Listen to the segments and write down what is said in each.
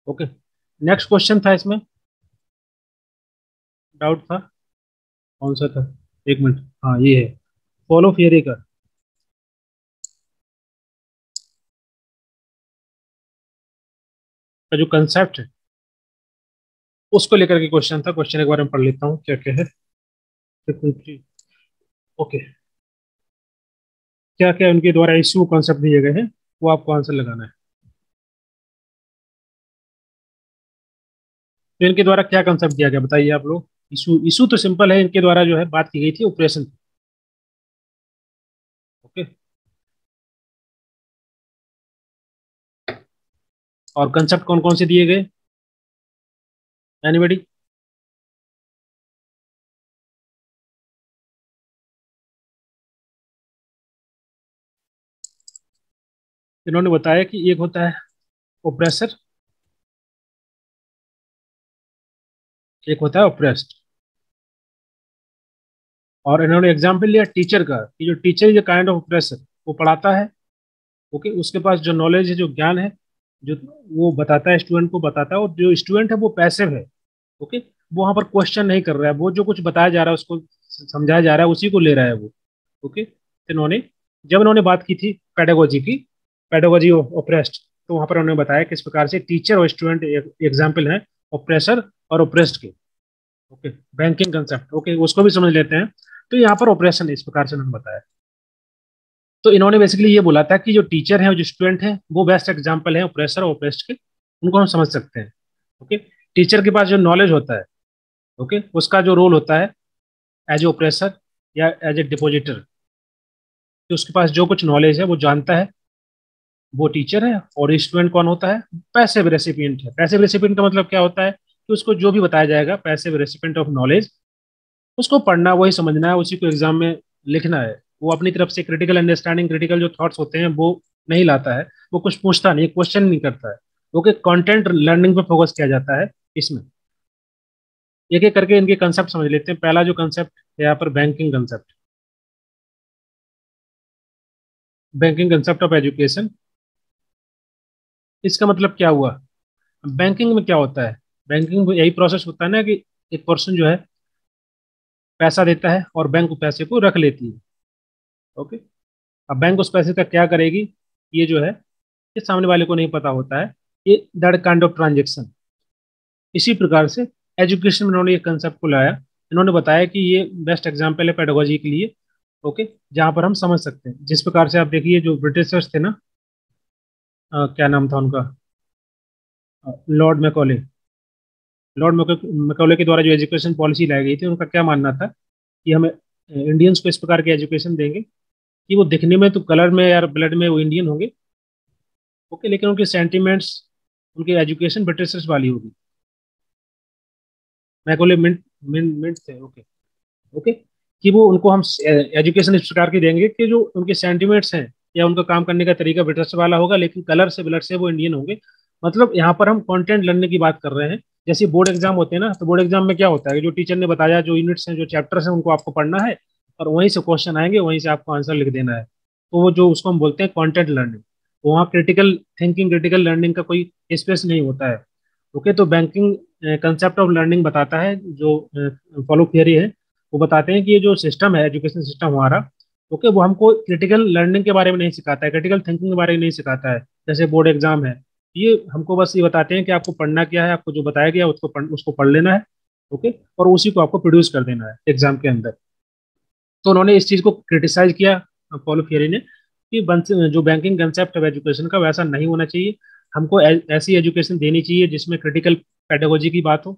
Okay, next question था इसमें, doubt था, कौन सा था? एक मिनट, हाँ ये है, फॉलो थियरी का जो कंसेप्ट है उसको लेकर के क्वेश्चन था। क्वेश्चन एक बार मैं पढ़ लेता हूँ क्या क्या है। ओके, क्या क्या उनके द्वारा इशू कॉन्सेप्ट दिए गए हैं, वो आपको आंसर लगाना है। तो इनके द्वारा क्या कंसेप्ट दिया गया बताइए आप लोग। इशू, इशू तो सिंपल है, इनके द्वारा जो है बात की गई थी ऑपरेशन। ओके, और कंसेप्ट कौन कौन से दिए गए, एनीबॉडी? इन्होंने बताया कि एक होता है ओप्रेसर, एक होता है ओप्रेस्ड। और इन्होंने एग्जाम्पल लिया टीचर का, कि जो teacher is kind of oppressor, वो पढ़ाता है। ओके, उसके पास जो नॉलेज है, जो ज्ञान है, जो वो बताता है, स्टूडेंट को बताता है, और जो स्टूडेंट है वो पैसिव है। ओके, वो वहां पर क्वेश्चन नहीं कर रहा है, वो जो कुछ बताया जा रहा है उसको समझाया जा रहा है, उसी को ले रहा है वो। ओके, तो इन्होंने, जब इन्होंने बात की थी पेडागोजी की, पेडागोजी ऑप्रेस्ड, तो वहां पर उन्होंने बताया किस प्रकार से टीचर और स्टूडेंट एग्जाम्पल है ऑप्रेसर और ओप्रेस्ड के। ओके, बैंकिंग कंसेप्ट, ओके उसको भी समझ लेते हैं। तो यहाँ पर ऑपरेशन इस प्रकार से उन्होंने बताया। तो इन्होंने बेसिकली ये बोला था कि जो टीचर है और जो स्टूडेंट है वो बेस्ट एग्जाम्पल है ऑपरेसर और ओप्रेस्ड के, उनको हम समझ सकते हैं। ओके, टीचर के पास जो नॉलेज होता है, ओके, उसका जो रोल होता है एज ए ओप्रेसर या एज ए डिपोजिटर, कि उसके पास जो कुछ नॉलेज है वो जानता है, वो टीचर है। और स्टूडेंट कौन होता है? पैसिव रेसिपिएंट है। पैसिव रेसिपिएंट का मतलब क्या होता है? कि उसको जो भी बताया जाएगा, पैसिव रेसिपिएंट ऑफ नॉलेज, उसको पढ़ना, वही समझना है, उसी को एग्जाम में लिखना है। वो अपनी तरफ से क्रिटिकल अंडरस्टैंडिंग, क्रिटिकल जो थॉट्स होते हैं वो नहीं लाता है, वो कुछ पूछता नहीं, क्वेश्चन नहीं करता है। ओके, कंटेंट लर्निंग पे फोकस किया जाता है इसमें। एक एक करके इनके कंसेप्ट समझ लेते हैं। पहला जो कंसेप्ट है यहाँ पर, banking concept, banking concept of education. इसका मतलब क्या हुआ? बैंकिंग में क्या होता है? बैंकिंग में यही प्रोसेस होता है ना, कि एक पर्सन जो है पैसा देता है और बैंक उस पैसे को रख लेती है। ओके, अब बैंक उस पैसे का क्या करेगी, ये जो है, ये सामने वाले को नहीं पता होता है। ये दैट काइंड ऑफ ट्रांजेक्शन। इसी प्रकार से एजुकेशन में इन्होंने ये कंसेप्ट को लाया। इन्होंने बताया कि ये बेस्ट एग्जाम्पल है पेडागोजी के लिए। ओके, जहाँ पर हम समझ सकते हैं, जिस प्रकार से आप देखिए जो ब्रिटिशर्स थे ना, क्या नाम था उनका, लॉर्ड मैकॉले। लॉर्ड मैकॉले के द्वारा जो एजुकेशन पॉलिसी लाई गई थी, उनका क्या मानना था कि हमें इंडियंस को इस प्रकार की एजुकेशन देंगे कि वो दिखने में तो कलर में या ब्लड में वो इंडियन होंगे। ओके, लेकिन उनके सेंटिमेंट्स, उनकी एजुकेशन ब्रिटिशर्स वाली होगी। मैकॉले मिंट मिंट मिंट थे। ओके, ओके, कि वो उनको हम एजुकेशन इस प्रकार की देंगे कि जो उनके सेंटिमेंट्स हैं या उनका काम करने का तरीका ब्रिटिश वाला होगा, लेकिन कलर से, ब्लड से वो इंडियन होंगे। मतलब यहाँ पर हम कंटेंट लर्निंग की बात कर रहे हैं। जैसे बोर्ड एग्जाम होते हैं ना, तो बोर्ड एग्जाम में क्या होता है कि जो टीचर ने बताया, जो यूनिट्स हैं, जो चैप्टर्स हैं, उनको आपको पढ़ना है, और वहीं से क्वेश्चन आएंगे, वहीं से आपको आंसर लिख देना है। तो वो जो, उसको हम बोलते हैं कंटेंट लर्निंग। तो वहाँ क्रिटिकल थिंकिंग, क्रिटिकल लर्निंग का कोई स्पेस नहीं होता है। ओके, तो बैंकिंग कंसेप्ट ऑफ लर्निंग बताता है, जो फॉलो थियरी है, वो बताते हैं कि ये जो सिस्टम है, एजुकेशन सिस्टम हमारा, ओके, वो हमको क्रिटिकल लर्निंग के बारे में नहीं सिखाता है, क्रिटिकल थिंकिंग के बारे में नहीं सिखाता है। जैसे बोर्ड एग्जाम है, ये हमको बस ये बताते हैं कि आपको पढ़ना क्या है, आपको जो बताया गया उसको पढ़ लेना है। ओके, और उसी को आपको प्रोड्यूस कर देना है एग्जाम के अंदर। तो उन्होंने इस चीज़ को क्रिटिसाइज किया, पॉलो थियरी ने, कि जो बैंकिंग कंसेप्ट है एजुकेशन का, वैसा नहीं होना चाहिए। हमको ऐसी एजुकेशन देनी चाहिए जिसमें क्रिटिकल पेडागोजी की बात हो।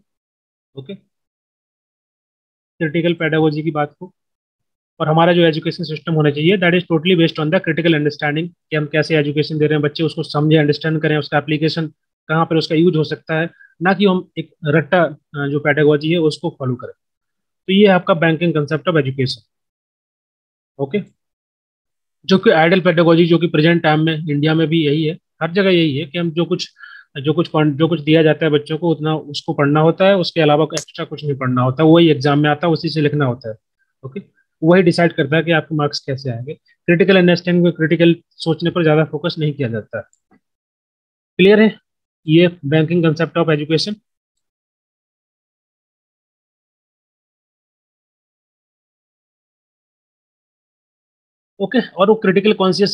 ओके, क्रिटिकल पेडागोजी की बात हो। और हमारा जो एजुकेशन सिस्टम होना चाहिए, that is totally based on the critical understanding, कि हम कैसे एजुकेशन दे रहे हैं, बच्चे उसको समझे, अंडरस्टैंड करें, उसका एप्लीकेशन कहाँ पर उसका यूज हो सकता है, ना कि हम एक रट्टा जो पेडागोजी है उसको फॉलो करें। तो ये है आपका banking concept of education. Okay, जो कि आइडल पेडागोजी, जो कि प्रेजेंट टाइम में इंडिया में भी यही है, हर जगह यही है, कि हम जो कुछ दिया जाता है बच्चों को, उतना उसको पढ़ना होता है, उसके अलावा एक्स्ट्रा कुछ नहीं पढ़ना होता, वही एग्जाम में आता है, उसी से लिखना होता है। ओके, वही डिसाइड करता है कि आपके मार्क्स कैसे आएंगे। क्रिटिकल अंडरस्टैंडिंग में, क्रिटिकल सोचने पर ज्यादा फोकस नहीं किया जाता है। क्लियर है? ये banking concept of education. Okay, और वो क्रिटिकल कॉन्शियस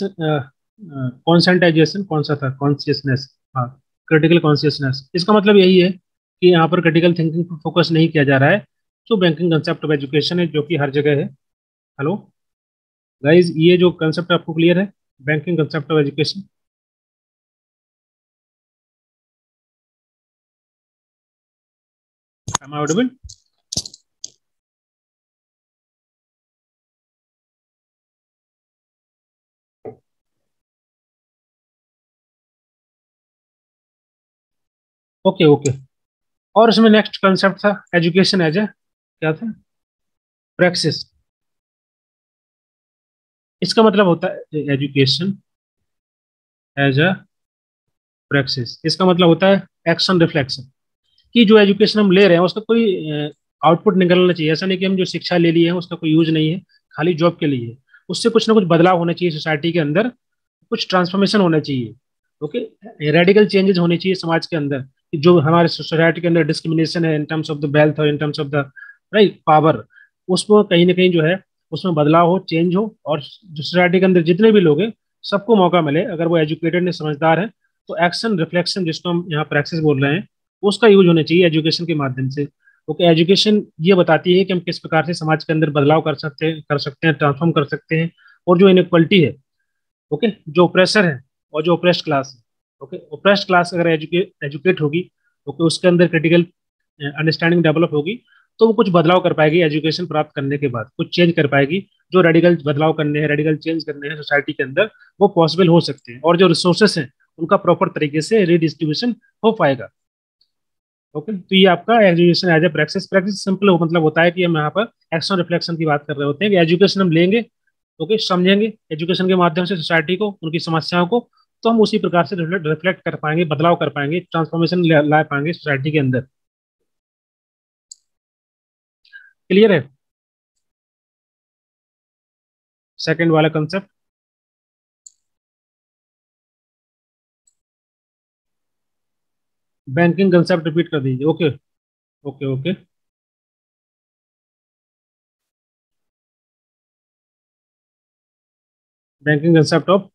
कॉन्सेंटाइजेशन कौन सा था, कॉन्शियसनेस, हाँ, क्रिटिकल कॉन्शियसनेस, इसका मतलब यही है कि यहाँ पर क्रिटिकल थिंकिंग पर फोकस नहीं किया जा रहा है, जो बैंकिंग कंसेप्ट ऑफ एजुकेशन है, जो कि हर जगह है। हेलो गाइस, ये जो कंसेप्ट आपको क्लियर है, banking concept of education? Am I audible? Okay okay. और उसमें नेक्स्ट कंसेप्ट था एजुकेशन एज ए, क्या था, प्रैक्सिस। इसका मतलब होता है एजुकेशन एज अ प्रैक्सिस, इसका मतलब होता है एक्शन रिफ्लेक्शन, कि जो एजुकेशन हम ले रहे हैं उसका कोई आउटपुट निकलना चाहिए। ऐसा नहीं कि हम जो शिक्षा ले लिए हैं उसका कोई यूज नहीं है, खाली जॉब के लिए है। उससे कुछ ना कुछ बदलाव होना चाहिए सोसाइटी के अंदर, कुछ ट्रांसफॉर्मेशन होना चाहिए। ओके, रेडिकल चेंजेस होने चाहिए समाज के अंदर, कि जो हमारे सोसाइटी के अंदर डिस्क्रिमिनेशन है in terms of the wealth और in terms of the right power, उसको कहीं ना कहीं जो है उसमें बदलाव हो, चेंज हो, और जो सोसाइटी के अंदर जितने भी लोग हैं सबको मौका मिले, अगर वो एजुकेटेड है, समझदार है, तो एक्शन रिफ्लेक्शन जिसको हम यहाँ प्रैक्टिस बोल रहे हैं उसका यूज होना चाहिए एजुकेशन के माध्यम से। ओके, एजुकेशन ये बताती है कि हम किस प्रकार से समाज के अंदर बदलाव कर सकते हैं, ट्रांसफॉर्म कर सकते हैं। और जो इनक्वलिटी है, ओके, जो ओप्रेसर है और जो ओप्रेस्ड क्लास है, ओके, ओप्रेस्ड क्लास अगर एजुकेट होगी, ओके, उसके अंदर क्रिटिकल अंडरस्टैंडिंग डेवलप होगी, तो वो कुछ बदलाव कर पाएगी एजुकेशन प्राप्त करने के बाद, कुछ चेंज कर पाएगी। जो रेडिकल बदलाव करने हैं, रेडिकल चेंज करने हैं सोसाइटी के अंदर, वो पॉसिबल हो सकते हैं, और जो रिसोर्सेस हैं उनका प्रॉपर तरीके से रिडिस्ट्रीब्यूशन हो पाएगा। ओके, तो ये आपका education as a practice. Practice simple मतलब होता है कि हम यहाँ पर एक्शन रिफ्लेक्शन की बात कर रहे होते हैं, कि एजुकेशन हम लेंगे, ओके, समझेंगे एजुकेशन के माध्यम से सोसाइटी को, उनकी समस्याओं को, तो हम उसी प्रकार से रिफ्लेक्ट कर पाएंगे, बदलाव कर पाएंगे, ट्रांसफॉर्मेशन ला पाएंगे सोसाइटी के अंदर। क्लियर है सेकंड वाला कंसेप्ट? बैंकिंग कंसेप्ट रिपीट कर दीजिए। Okay okay okay. Banking concept of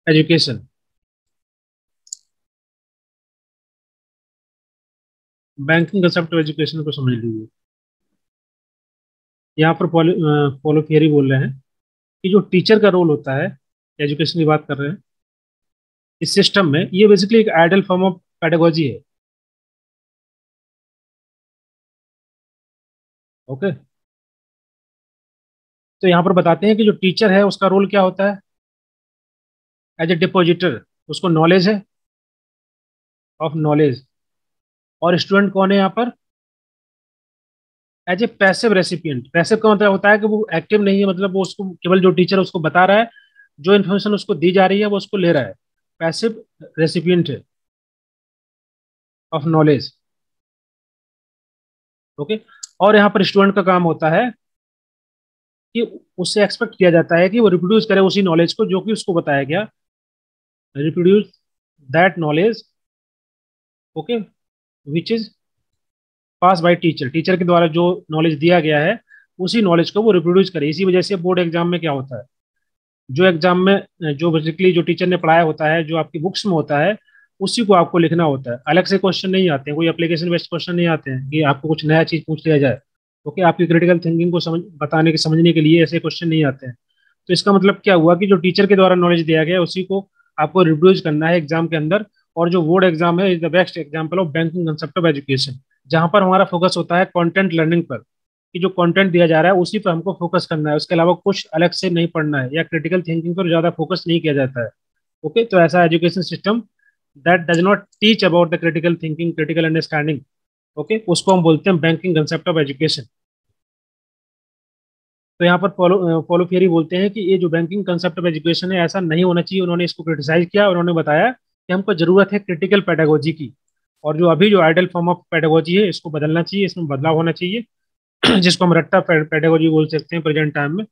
education, banking concept of education को समझ लीजिए। यहाँ पर पॉलो थियरी बोल रहे हैं कि जो टीचर का रोल होता है, एजुकेशन की बात कर रहे हैं इस सिस्टम में, ये बेसिकली एक आइडल फॉर्म ऑफ पेडागोजी है। ओके, तो यहाँ पर बताते हैं कि जो टीचर है उसका रोल क्या होता है, एज ए डिपोजिटर, उसको नॉलेज है, ऑफ नॉलेज। और स्टूडेंट कौन है यहाँ पर, as a passive recipient. Passive का मतलब होता है कि वो एक्टिव नहीं है, मतलब वो उसको केवल जो टीचर उसको बता रहा है, जो इन्फॉर्मेशन उसको दी जा रही है वो उसको ले रहा है, पैसिव रेसिपिएंट है ऑफ नॉलेज। ओके, और यहाँ पर स्टूडेंट का काम होता है कि उससे एक्सपेक्ट किया जाता है कि वो रिप्रोड्यूस करे उसी नॉलेज को जो कि उसको बताया गया, reproduce that knowledge, okay, which is pass by teacher. Teacher के द्वारा जो नॉलेज दिया गया है उसी नॉलेज को वो रिप्रोड्यूस करे। इसी वजह से बोर्ड एग्जाम में क्या होता है, जो एग्जाम में जो बेसिकली जो टीचर ने पढ़ाया होता है, जो आपकी बुक्स में होता है, उसी को आपको लिखना होता है। अलग से क्वेश्चन नहीं आते हैं, कोई एप्लीकेशन बेस्ड क्वेश्चन नहीं आते हैं कि आपको कुछ नया चीज पूछ लिया जाए। ओके, आपकी क्रिटिकल थिंकिंग को समझ बताने के समझने के लिए ऐसे क्वेश्चन नहीं आते हैं। तो इसका मतलब क्या हुआ कि जो टीचर के द्वारा नॉलेज दिया गया है उसी को आपको रिप्रोड्यूस करना है एग्जाम के अंदर। और जो बोर्ड एग्जाम है is the best example of banking concept of education, जहां पर हमारा फोकस होता है कंटेंट लर्निंग पर, कि जो कंटेंट दिया जा रहा है उसी पर हमको फोकस करना है, उसके अलावा कुछ अलग से नहीं पढ़ना है, या क्रिटिकल थिंकिंग पर ज्यादा फोकस नहीं किया जाता है। ओके, तो ऐसा education system that does not teach about the critical thinking, critical understanding, okay, उसको हम बोलते हैं बैंकिंग कंसेप्ट ऑफ एजुकेशन। तो यहाँ पर फॉलो थियरी बोलते हैं कि ये जो बैंकिंग कंसेप्ट ऑफ एजुकेशन है ऐसा नहीं होना चाहिए। उन्होंने इसको क्रिटिसाइज किया, उन्होंने बताया कि हमको जरूरत है क्रिटिकल पेडागोजी की, और जो अभी जो आइडल फॉर्म ऑफ पेडागोजी है इसको बदलना चाहिए, इसमें बदलाव होना चाहिए। जिसको हम रट्टा पेडागोजी बोल सकते हैं प्रेजेंट टाइम में,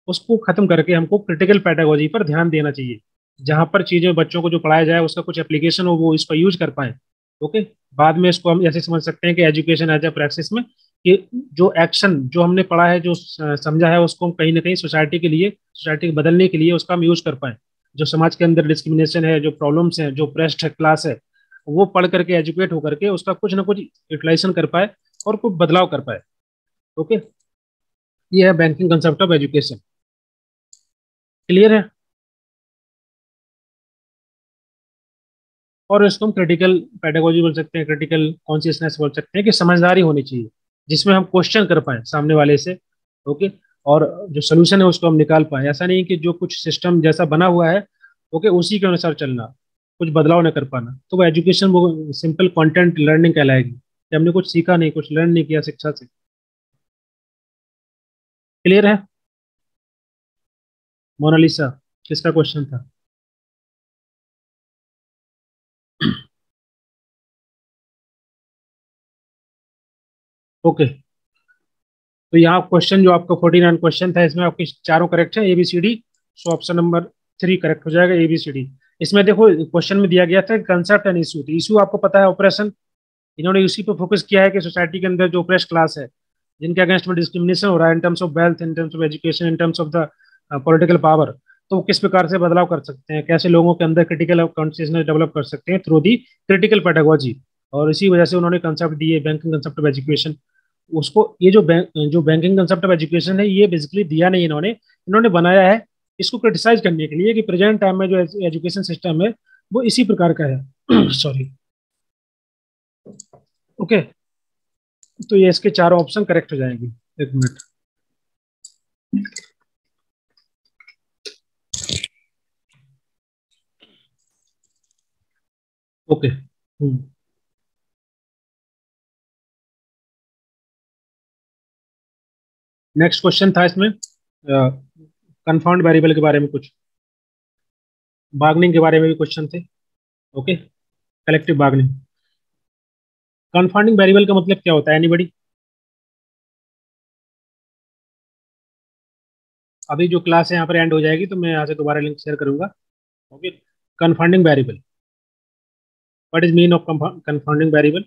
उसको खत्म करके हमको क्रिटिकल पेडागोजी पर ध्यान देना चाहिए। जहाँ पर चीजें बच्चों को जो पढ़ाया जाए उसका कुछ एप्लीकेशन हो, वो इसको यूज कर पाए। ओके। बाद में इसको हम ऐसे समझ सकते हैं कि एजुकेशन एज ए प्रैक्टिस में, कि जो एक्शन जो हमने पढ़ा है, जो समझा है, उसको हम कहीं ना कहीं सोसाइटी के लिए, सोसाइटी को बदलने के लिए उसका हम यूज कर पाए। जो समाज के अंदर डिस्क्रिमिनेशन है, जो प्रॉब्लम्स हैं, जो प्रेस्ड क्लास है, वो पढ़ करके, एजुकेट होकर के उसका कुछ ना कुछ यूटिलाइजेशन कर पाए और कुछ बदलाव कर पाए। ओके। ये है banking concept of education. Clear है। और इसको हम क्रिटिकल पेडागोजी बोल सकते हैं, क्रिटिकल कॉन्शियसनेस बोल सकते हैं, कि समझदारी होनी चाहिए जिसमें हम क्वेश्चन कर पाए सामने वाले से। ओके। और जो सोल्यूशन है उसको हम निकाल पाए। ऐसा नहीं कि जो कुछ सिस्टम जैसा बना हुआ है, ओके, उसी के अनुसार चलना, कुछ बदलाव न कर पाना, तो वो एजुकेशन, वो सिंपल कंटेंट लर्निंग कहलाएगी कि हमने कुछ सीखा नहीं, कुछ लर्न नहीं किया शिक्षा से। क्लियर है। मोनालिसा, किसका क्वेश्चन था? ओके। तो यहाँ क्वेश्चन जो आपका 49 क्वेश्चन था, इसमें आपकी चारों करेक्ट है, ABCD। So option number 3 correct हो जाएगा, ABCD। इसमें देखो क्वेश्चन में दिया गया था कंसेप्ट एंड इशू। इशू आपको पता है, ऑपरेशन। इन्होंने इसी पर फोकस किया है कि सोसाइटी के अंदर जो ओप्रेस्ड क्लास है, जिनके अगेंस्ट में डिस्क्रिमिनेशन हो रहा है in terms of wealth, in terms of education, in terms of the political power, तो वो किस प्रकार से बदलाव कर सकते हैं, कैसे लोगों के अंदर क्रिटिकल कॉन्शियसनेस डेवलप कर सकते हैं थ्रू दी क्रिटिकल पेडागोजी। और इसी वजह से उन्होंने कंसेप्ट दिए बैंकिंग कंसेप्ट ऑफ एजुकेशन। उसको, ये जो बैंकिंग कंसेप्ट ऑफ एजुकेशन है, ये बेसिकली दिया नहीं इन्होंने, इन्होंने बनाया है इसको क्रिटिसाइज करने के लिए कि प्रेजेंट टाइम में जो एजुकेशन सिस्टम है वो इसी प्रकार का है। सॉरी। ओके। तो ये इसके चारों ऑप्शन करेक्ट हो जाएंगे। एक मिनट। ओके। नेक्स्ट क्वेश्चन था इसमें कंफाउंड वेरिएबल के बारे में कुछ, बार्गेनिंग के बारे में भी क्वेश्चन थे। Okay. Collective bargaining. Confounding variable का मतलब क्या होता है, एनीबडी? अभी जो क्लास है यहाँ पर एंड हो जाएगी तो मैं यहाँ से दोबारा लिंक शेयर करूंगा। Okay. Confounding variable, what is mean of confounding variable?